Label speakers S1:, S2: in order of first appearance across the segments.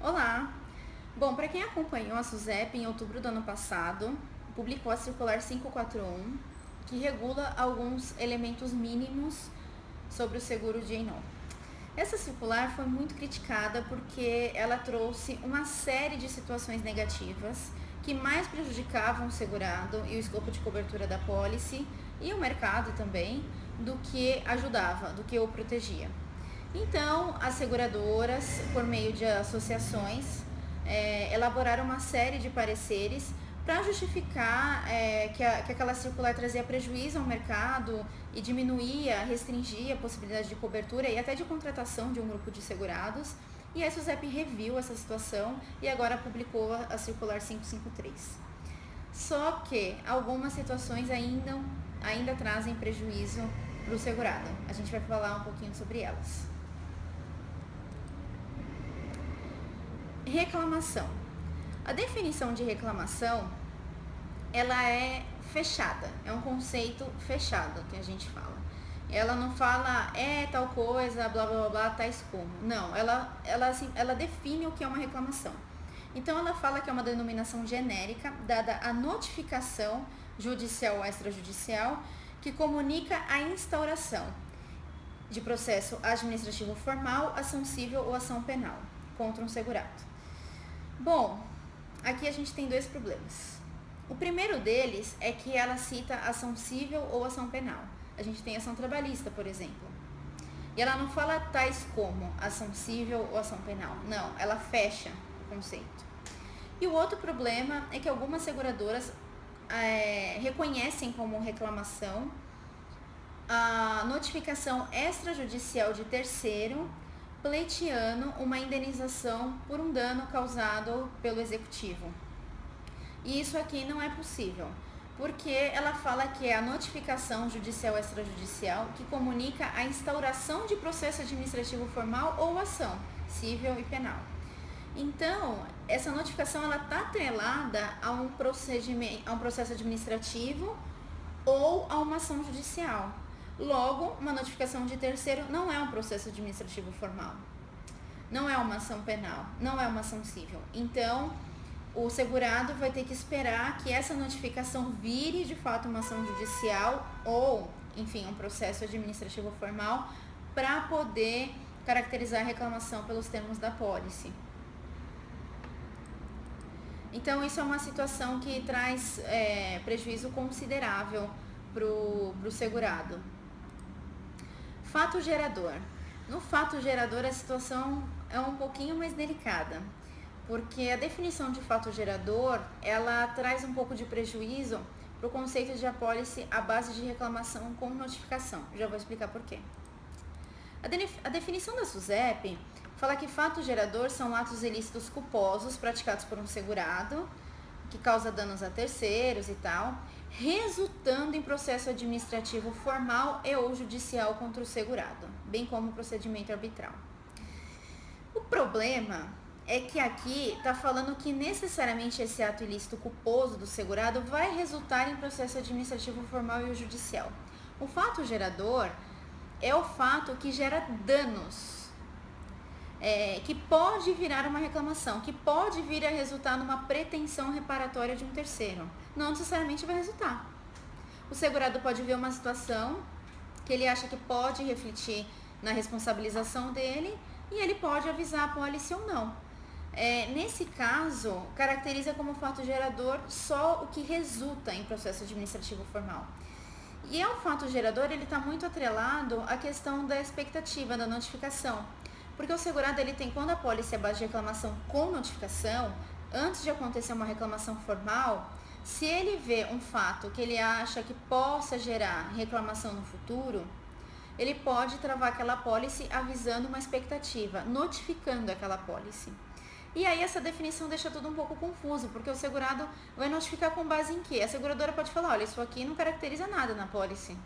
S1: Olá! Bom, para quem acompanhou a SUSEP, em outubro do ano passado, publicou a Circular 541, que regula alguns elementos mínimos sobre o seguro de Eno. Essa circular foi muito criticada porque ela trouxe uma série de situações negativas que mais prejudicavam o segurado e o escopo de cobertura da pólice e o mercado também, do que ajudava, do que o protegia. Então, as seguradoras, por meio de associações, elaboraram uma série de pareceres para justificar que aquela circular trazia prejuízo ao mercado e diminuía, restringia a possibilidade de cobertura e até de contratação de um grupo de segurados. E a SUSEP reviu essa situação e agora publicou a circular 553. Só que algumas situações ainda trazem prejuízo para o segurado. A gente vai falar um pouquinho sobre elas. Reclamação. A definição de reclamação, ela é fechada, é um conceito fechado que a gente fala. Ela não fala tal coisa, blá blá blá, tais como. Não, ela define o que é uma reclamação. Então ela fala que é uma denominação genérica dada à notificação judicial ou extrajudicial que comunica a instauração de processo administrativo formal, ação civil ou ação penal contra um segurado. Bom, aqui a gente tem dois problemas. O primeiro deles é que ela cita ação civil ou ação penal. A gente tem ação trabalhista, por exemplo. E ela não fala tais como ação civil ou ação penal. Não, ela fecha o conceito. E o outro problema é que algumas seguradoras reconhecem como reclamação a notificação extrajudicial de terceiro pleiteando uma indenização por um dano causado pelo executivo. E isso aqui não é possível, porque ela fala que é a notificação judicial extrajudicial que comunica a instauração de processo administrativo formal ou ação civil e penal. Então, essa notificação ela está atrelada a um processo administrativo ou a uma ação judicial. Logo, uma notificação de terceiro não é um processo administrativo formal, não é uma ação penal, não é uma ação civil. Então, o segurado vai ter que esperar que essa notificação vire de fato uma ação judicial ou, enfim, um processo administrativo formal para poder caracterizar a reclamação pelos termos da pólice. Então, isso é uma situação que traz prejuízo considerável para o segurado. Fato gerador. No fato gerador, a situação é um pouquinho mais delicada, porque a definição de fato gerador, ela traz um pouco de prejuízo para o conceito de apólice à base de reclamação com notificação. Já vou explicar por quê. A definição da SUSEP fala que fato gerador são atos ilícitos culposos praticados por um segurado, que causa danos a terceiros e tal, resultando em processo administrativo formal e ou judicial contra o segurado, bem como procedimento arbitral. O problema é que aqui está falando que necessariamente esse ato ilícito culposo do segurado vai resultar em processo administrativo formal e ou judicial. O fato gerador é o fato que gera danos, que pode virar uma reclamação, que pode vir a resultar numa pretensão reparatória de um terceiro. Não necessariamente vai resultar. O segurado pode ver uma situação que ele acha que pode refletir na responsabilização dele e ele pode avisar a pólice ou não. Nesse caso, caracteriza como fato gerador só o que resulta em processo administrativo formal. E o fato gerador, ele está muito atrelado à questão da expectativa, da notificação. Porque o segurado, ele tem, quando a pólice é base de reclamação com notificação, antes de acontecer uma reclamação formal, se ele vê um fato que ele acha que possa gerar reclamação no futuro, ele pode travar aquela pólice avisando uma expectativa, notificando aquela pólice. E aí essa definição deixa tudo um pouco confuso, porque o segurado vai notificar com base em quê? A seguradora pode falar, olha, isso aqui não caracteriza nada na pólice.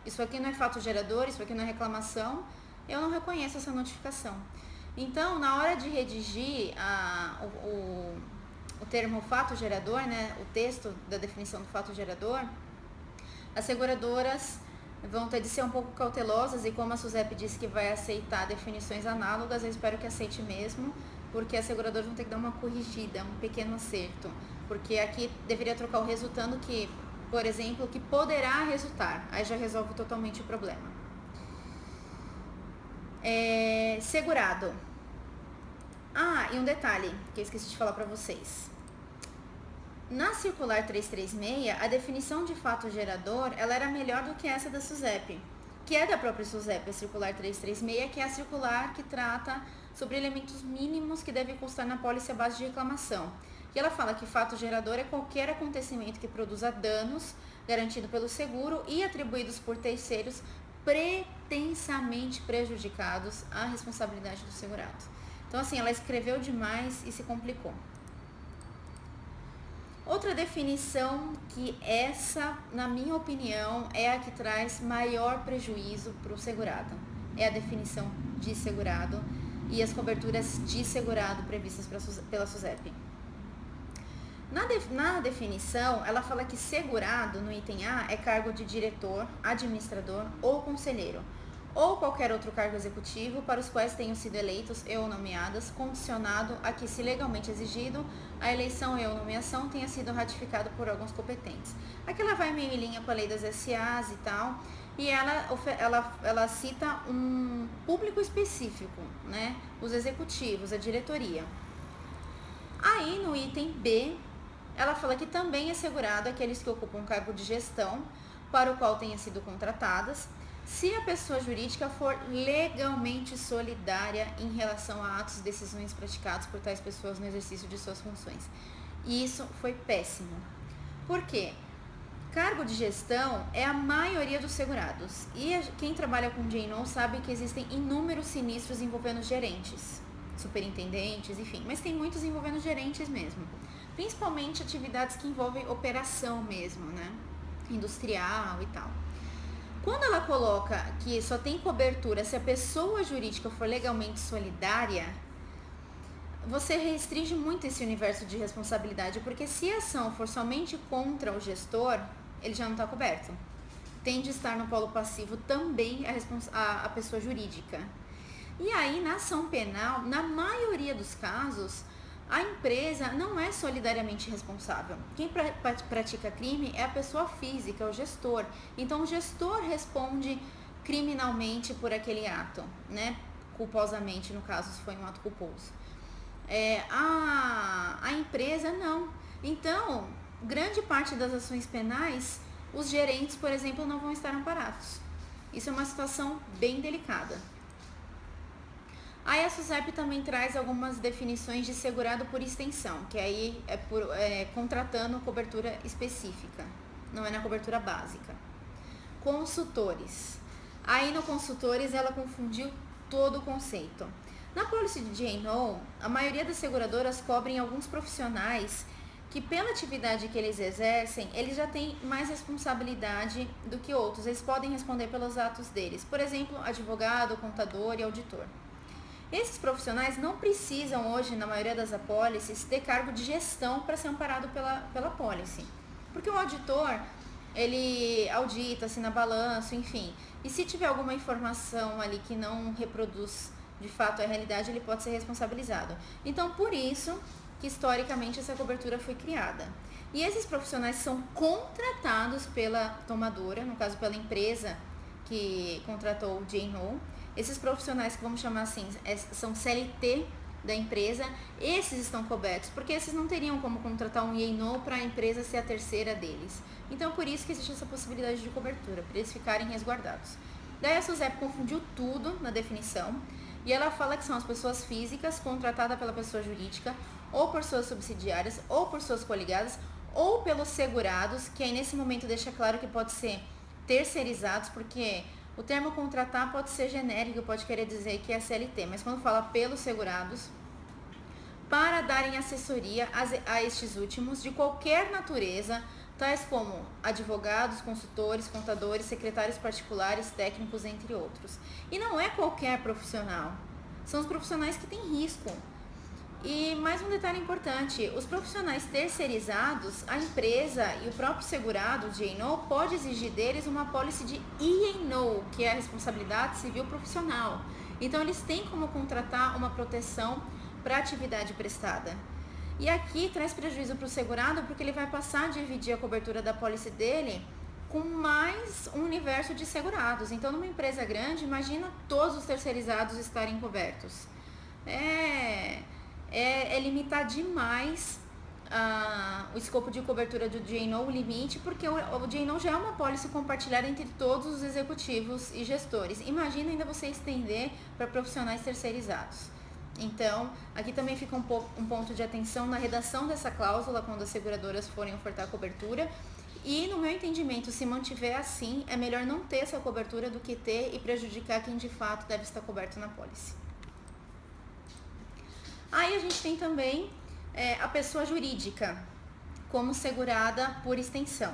S1: Isso aqui não é fato gerador, isso aqui não é reclamação, eu não reconheço essa notificação. Então, na hora de redigir o termo fato gerador, né, o texto da definição do fato gerador, as seguradoras vão ter de ser um pouco cautelosas e como a SUSEP disse que vai aceitar definições análogas, eu espero que aceite mesmo, porque as seguradoras vão ter que dar uma corrigida, um pequeno acerto, porque aqui deveria trocar o resultando que, por exemplo, que poderá resultar, aí já resolve totalmente o problema. Segurado. E um detalhe que eu esqueci de falar para vocês. Na circular 336, a definição de fato gerador, ela era melhor do que essa da SUSEP, que é da própria SUSEP, a circular 336, que é a circular que trata sobre elementos mínimos que devem constar na pólice à base de reclamação. E ela fala que fato gerador é qualquer acontecimento que produza danos garantido pelo seguro e atribuídos por terceiros pretensamente prejudicados à responsabilidade do segurado. Então, assim, ela escreveu demais e se complicou. Outra definição que essa, na minha opinião, é a que traz maior prejuízo para o segurado. É a definição de segurado e as coberturas de segurado previstas pela SUSEP. Na definição, ela fala que segurado, no item A, é cargo de diretor, administrador ou conselheiro, ou qualquer outro cargo executivo para os quais tenham sido eleitos e ou nomeados, condicionado a que, se legalmente exigido, a eleição e ou nomeação tenha sido ratificada por órgãos competentes. Aqui ela vai meio em linha com a lei das SAs e tal, e ela cita um público específico, né? Os executivos, a diretoria. Aí, no item B, ela fala que também é segurado aqueles que ocupam cargo de gestão para o qual tenham sido contratadas, se a pessoa jurídica for legalmente solidária em relação a atos e decisões praticados por tais pessoas no exercício de suas funções. E isso foi péssimo. Por quê? Cargo de gestão é a maioria dos segurados. E quem trabalha com J&O sabe que existem inúmeros sinistros envolvendo gerentes, superintendentes, enfim. Mas tem muitos envolvendo gerentes mesmo. Principalmente atividades que envolvem operação mesmo, né? Industrial e tal. Quando ela coloca que só tem cobertura se a pessoa jurídica for legalmente solidária, você restringe muito esse universo de responsabilidade, porque se a ação for somente contra o gestor, ele já não está coberto. Tem de estar no polo passivo também a pessoa jurídica. E aí, na ação penal, na maioria dos casos, a empresa não é solidariamente responsável. Quem pratica crime é a pessoa física, o gestor. Então, o gestor responde criminalmente por aquele ato, né? Culposamente, no caso, se foi um ato culposo. A empresa não. Então, grande parte das ações penais, os gerentes, por exemplo, não vão estar amparados. Isso é uma situação bem delicada. Aí a SUSEP também traz algumas definições de segurado por extensão, que aí é contratando cobertura específica, não é na cobertura básica. Consultores. Aí no consultores ela confundiu todo o conceito. Na pólice de J&O, a maioria das seguradoras cobrem alguns profissionais que, pela atividade que eles exercem, eles já têm mais responsabilidade do que outros. Eles podem responder pelos atos deles. Por exemplo, advogado, contador e auditor. Esses profissionais não precisam hoje, na maioria das apólices, ter cargo de gestão para ser amparado pela apólice. Porque o auditor, ele audita, assina balanço, enfim. E se tiver alguma informação ali que não reproduz de fato a realidade, ele pode ser responsabilizado. Então, por isso que historicamente essa cobertura foi criada. E esses profissionais são contratados pela tomadora, no caso pela empresa que contratou o J&O. Esses profissionais, que vamos chamar assim, são CLT da empresa, esses estão cobertos, porque esses não teriam como contratar um J&O para a empresa ser a terceira deles. Então, por isso que existe essa possibilidade de cobertura, para eles ficarem resguardados. Daí a SUSEP confundiu tudo na definição, e ela fala que são as pessoas físicas contratadas pela pessoa jurídica, ou por suas subsidiárias, ou por suas coligadas, ou pelos segurados, que aí nesse momento deixa claro que pode ser terceirizados, porque o termo contratar pode ser genérico, pode querer dizer que é CLT, mas quando fala pelos segurados, para darem assessoria a estes últimos de qualquer natureza, tais como advogados, consultores, contadores, secretários particulares, técnicos, entre outros. E não é qualquer profissional, são os profissionais que têm risco. E mais um detalhe importante, os profissionais terceirizados, a empresa e o próprio segurado de J&O pode exigir deles uma apólice de E&O, que é a responsabilidade civil profissional. Então eles têm como contratar uma proteção para a atividade prestada. E aqui traz prejuízo para o segurado porque ele vai passar a dividir a cobertura da pólice dele com mais um universo de segurados. Então, numa empresa grande, imagina todos os terceirizados estarem cobertos. É limitar demais o escopo de cobertura do D&O, o limite, porque o D&O já é uma pólice compartilhada entre todos os executivos e gestores. Imagina ainda você estender para profissionais terceirizados. Então, aqui também fica um ponto de atenção na redação dessa cláusula quando as seguradoras forem ofertar cobertura. E, no meu entendimento, se mantiver assim, é melhor não ter essa cobertura do que ter e prejudicar quem de fato deve estar coberto na pólice. Aí a gente tem também a pessoa jurídica como segurada por extensão.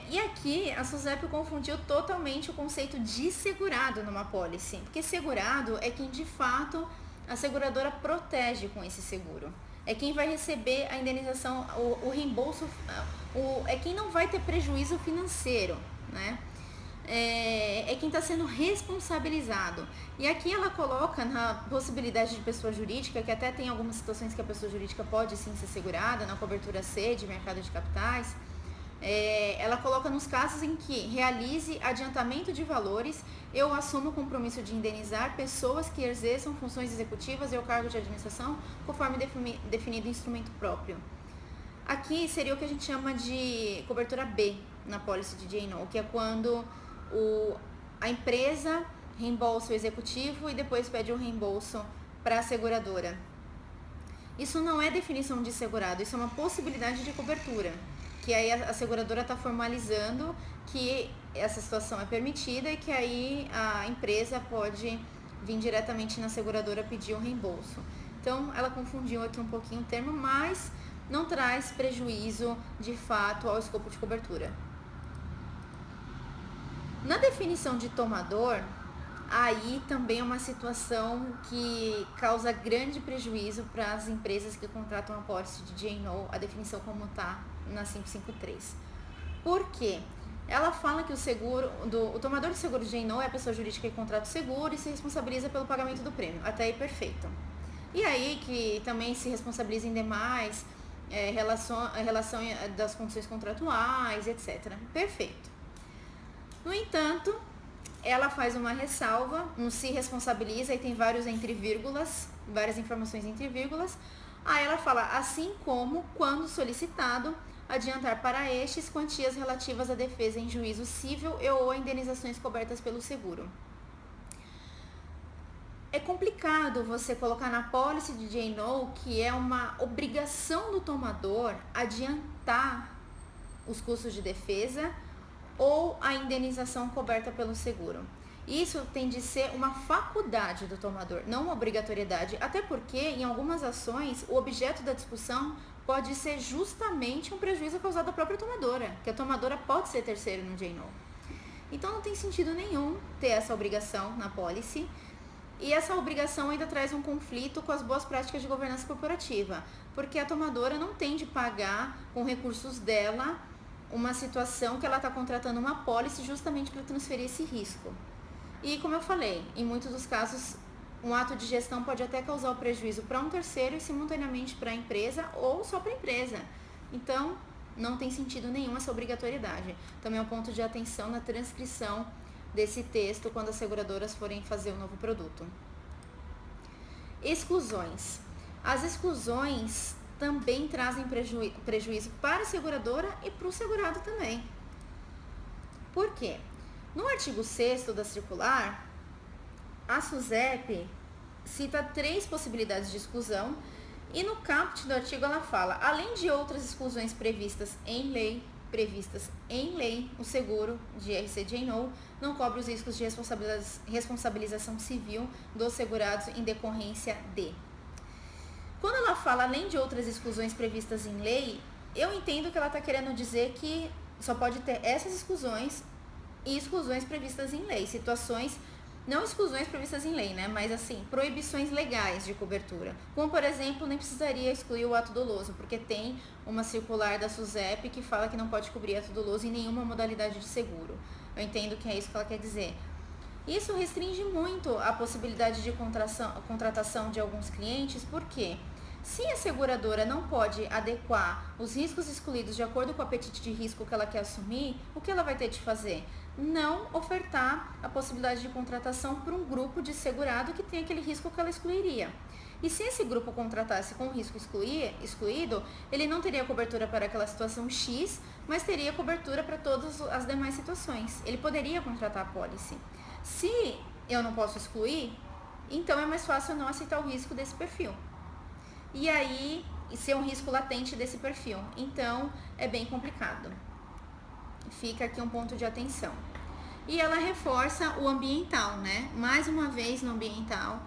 S1: E aqui a SUSEP confundiu totalmente o conceito de segurado numa pólice, porque segurado é quem de fato a seguradora protege com esse seguro. É quem vai receber a indenização, o reembolso, é quem não vai ter prejuízo financeiro, né? É quem está sendo responsabilizado. E aqui ela coloca na possibilidade de pessoa jurídica, que até tem algumas situações que a pessoa jurídica pode sim ser segurada, na cobertura C de mercado de capitais. Ela coloca nos casos em que realize adiantamento de valores, eu assumo o compromisso de indenizar pessoas que exerçam funções executivas e o cargo de administração conforme definido em instrumento próprio. Aqui seria o que a gente chama de cobertura B na pólice de D&O, que é quando a empresa reembolsa o executivo e depois pede o reembolso para a seguradora. Isso não é definição de segurado, isso é uma possibilidade de cobertura, que aí a seguradora está formalizando que essa situação é permitida e que aí a empresa pode vir diretamente na seguradora pedir o reembolso. Então, ela confundiu aqui um pouquinho o termo, mas não traz prejuízo de fato ao escopo de cobertura. Na definição de tomador, aí também é uma situação que causa grande prejuízo para as empresas que contratam a pólice de D&O, a definição como está na 553. Por quê? Ela fala que o tomador de seguro de D&O é a pessoa jurídica que contrata o seguro e se responsabiliza pelo pagamento do prêmio. Até aí, perfeito. E aí que também se responsabiliza em demais relação das condições contratuais, etc. Perfeito. No entanto, ela faz uma ressalva, um se responsabiliza, e tem várias informações entre vírgulas. Aí ela fala, assim como, quando solicitado, adiantar para estes quantias relativas à defesa em juízo civil e ou a indenizações cobertas pelo seguro. É complicado você colocar na pólice de D&O que é uma obrigação do tomador adiantar os custos de defesa ou a indenização coberta pelo seguro. Isso tem de ser uma faculdade do tomador, não uma obrigatoriedade, até porque em algumas ações o objeto da discussão pode ser justamente um prejuízo causado à própria tomadora, que a tomadora pode ser terceiro no D&O. Então não tem sentido nenhum ter essa obrigação na pólice, e essa obrigação ainda traz um conflito com as boas práticas de governança corporativa, porque a tomadora não tem de pagar com recursos dela uma situação que ela está contratando uma pólice justamente para transferir esse risco. E como eu falei, em muitos dos casos, um ato de gestão pode até causar o prejuízo para um terceiro e simultaneamente para a empresa ou só para a empresa. Então, não tem sentido nenhum essa obrigatoriedade. Também é um ponto de atenção na transcrição desse texto quando as seguradoras forem fazer o novo produto. Exclusões. As exclusões também trazem prejuízo para a seguradora e para o segurado também. Por quê? No artigo 6º da circular, a SUSEP cita 3 possibilidades de exclusão e no caput do artigo ela fala, além de outras exclusões previstas em lei, o seguro de RC D&O não cobre os riscos de responsabilização civil dos segurados em decorrência de. Quando ela fala além de outras exclusões previstas em lei, eu entendo que ela está querendo dizer que só pode ter essas exclusões e exclusões previstas em lei, situações, não exclusões previstas em lei, né, mas assim, proibições legais de cobertura, como por exemplo, nem precisaria excluir o ato doloso, porque tem uma circular da SUSEP que fala que não pode cobrir ato doloso em nenhuma modalidade de seguro. Eu entendo que é isso que ela quer dizer. Isso restringe muito a possibilidade de contratação de alguns clientes, porque se a seguradora não pode adequar os riscos excluídos de acordo com o apetite de risco que ela quer assumir, o que ela vai ter de fazer? Não ofertar a possibilidade de contratação para um grupo de segurado que tem aquele risco que ela excluiria. E se esse grupo contratasse com o risco excluído, ele não teria cobertura para aquela situação X, mas teria cobertura para todas as demais situações. Ele poderia contratar a pólice. Se eu não posso excluir, então é mais fácil eu não aceitar o risco desse perfil. E aí, ser um risco latente desse perfil. Então, é bem complicado. Fica aqui um ponto de atenção. E ela reforça o ambiental, né? Mais uma vez no ambiental,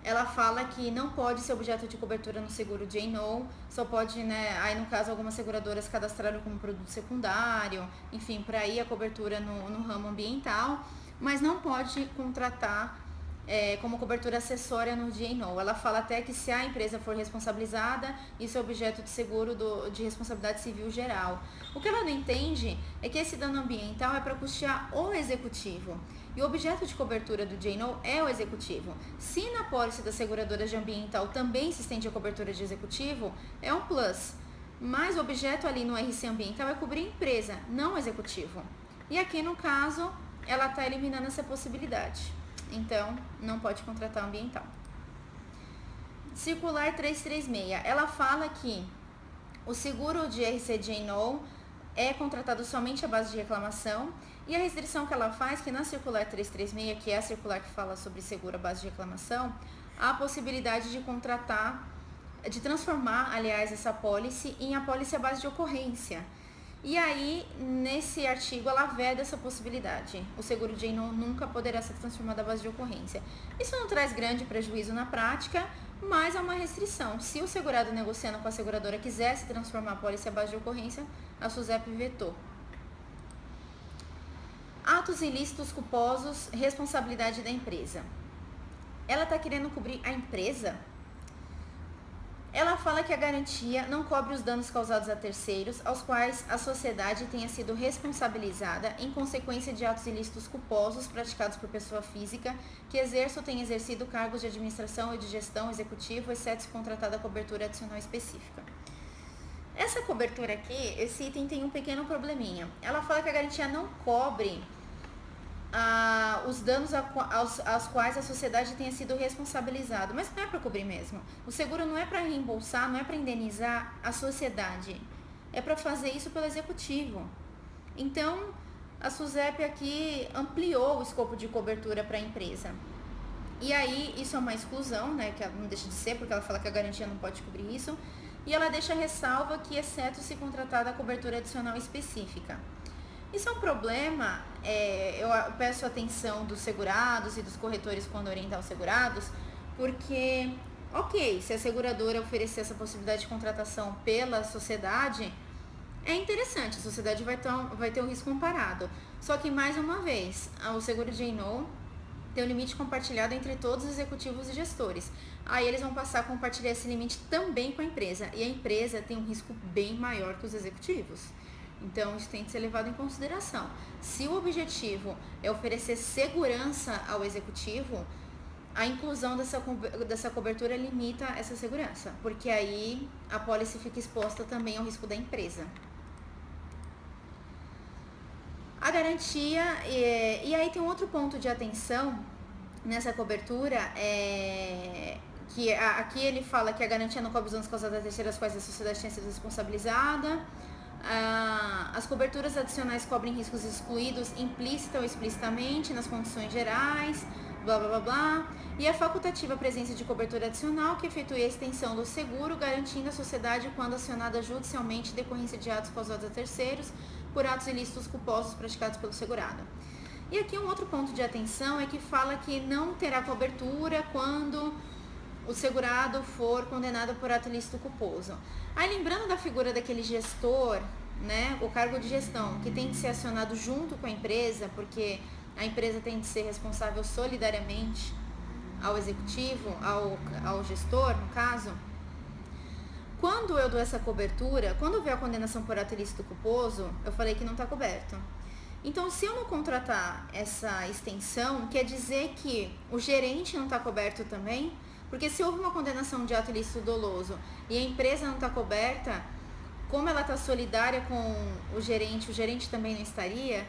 S1: ela fala que não pode ser objeto de cobertura no seguro J&O, só pode, né, aí no caso algumas seguradoras cadastraram como produto secundário, enfim, para ir a cobertura no ramo ambiental, mas não pode contratar como cobertura acessória no J&O. Ela fala até que se a empresa for responsabilizada, isso é objeto de seguro de responsabilidade civil geral. O que ela não entende é que esse dano ambiental é para custear o executivo. E o objeto de cobertura do J&O é o executivo. Se na pólice da seguradora de ambiental também se estende a cobertura de executivo, é um plus. Mas o objeto ali no RC ambiental é cobrir a empresa, não o executivo. E aqui no caso, ela está eliminando essa possibilidade. Então, não pode contratar ambiental. Circular 336. Ela fala que o seguro de RC J&O é contratado somente à base de reclamação, e a restrição que ela faz, que na circular 336, que é a circular que fala sobre seguro à base de reclamação, há a possibilidade de contratar, de transformar, aliás, essa pólice em a pólice à base de ocorrência. E aí, nesse artigo, ela veda essa possibilidade. O seguro J&O nunca poderá ser transformado à base de ocorrência. Isso não traz grande prejuízo na prática, mas é uma restrição. Se o segurado negociando com a seguradora quisesse transformar a pólice à base de ocorrência, a SUSEP vetou. Atos ilícitos culposos, responsabilidade da empresa. Ela está querendo cobrir a empresa? Ela fala que a garantia não cobre os danos causados a terceiros, aos quais a sociedade tenha sido responsabilizada em consequência de atos ilícitos culposos praticados por pessoa física que exerça ou tenha exercido cargos de administração ou de gestão executivo, exceto se contratada cobertura adicional específica. Essa cobertura aqui, esse item tem um pequeno probleminha. Ela fala que a garantia não cobre os danos aos quais a sociedade tenha sido responsabilizada, mas não é para cobrir mesmo. O seguro não é para reembolsar, não é para indenizar a sociedade, é para fazer isso pelo executivo. Então, a SUSEP aqui ampliou o escopo de cobertura para a empresa. E aí, isso é uma exclusão, né, que ela não deixa de ser, porque ela fala que a garantia não pode cobrir isso, e ela deixa a ressalva que, exceto se contratada a cobertura adicional específica. Isso é um problema, eu peço atenção dos segurados e dos corretores quando orientar os segurados, porque, ok, se a seguradora oferecer essa possibilidade de contratação pela sociedade, é interessante, a sociedade vai ter um risco comparado. Só que, mais uma vez, o seguro J&O tem um limite compartilhado entre todos os executivos e gestores. Aí eles vão passar a compartilhar esse limite também com a empresa, e a empresa tem um risco bem maior que os executivos. Então, isso tem que ser levado em consideração. Se o objetivo é oferecer segurança ao executivo, a inclusão dessa cobertura limita essa segurança, porque aí a pólice fica exposta também ao risco da empresa. A garantia, e aí tem um outro ponto de atenção nessa cobertura, que aqui ele fala que a garantia não cobre os danos causados a terceiras quais a sociedade tenha sido responsabilizada. As coberturas adicionais cobrem riscos excluídos implícita ou explicitamente nas condições gerais, blá blá blá blá, e a facultativa presença de cobertura adicional que efetue a extensão do seguro, garantindo a sociedade quando acionada judicialmente em decorrência de atos causados a terceiros por atos ilícitos culposos praticados pelo segurado. E aqui um outro ponto de atenção é que fala que não terá cobertura quando o segurado for condenado por ato ilícito culposo. Aí, lembrando da figura daquele gestor, né, o cargo de gestão, que tem que ser acionado junto com a empresa, porque a empresa tem de ser responsável solidariamente ao executivo, ao gestor, no caso. Quando eu dou essa cobertura, quando houver a condenação por ato ilícito culposo, eu falei que não está coberto. Então, se eu não contratar essa extensão, quer dizer que o gerente não está coberto também? Porque se houve uma condenação de ato ilícito doloso e a empresa não está coberta, como ela está solidária com o gerente também não estaria?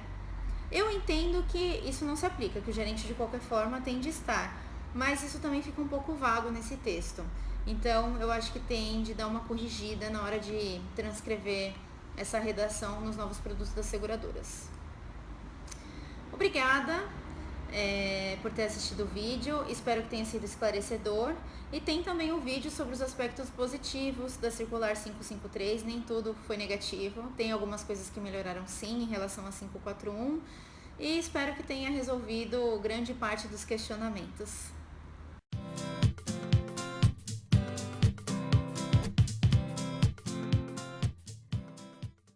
S1: Eu entendo que isso não se aplica, que o gerente de qualquer forma tem de estar, mas isso também fica um pouco vago nesse texto. Então, eu acho que tem de dar uma corrigida na hora de transcrever essa redação nos novos produtos das seguradoras. Obrigada por ter assistido o vídeo, espero que tenha sido esclarecedor. E tem também um vídeo sobre os aspectos positivos da Circular 553, nem tudo foi negativo, tem algumas coisas que melhoraram sim em relação a 541 e espero que tenha resolvido grande parte dos questionamentos.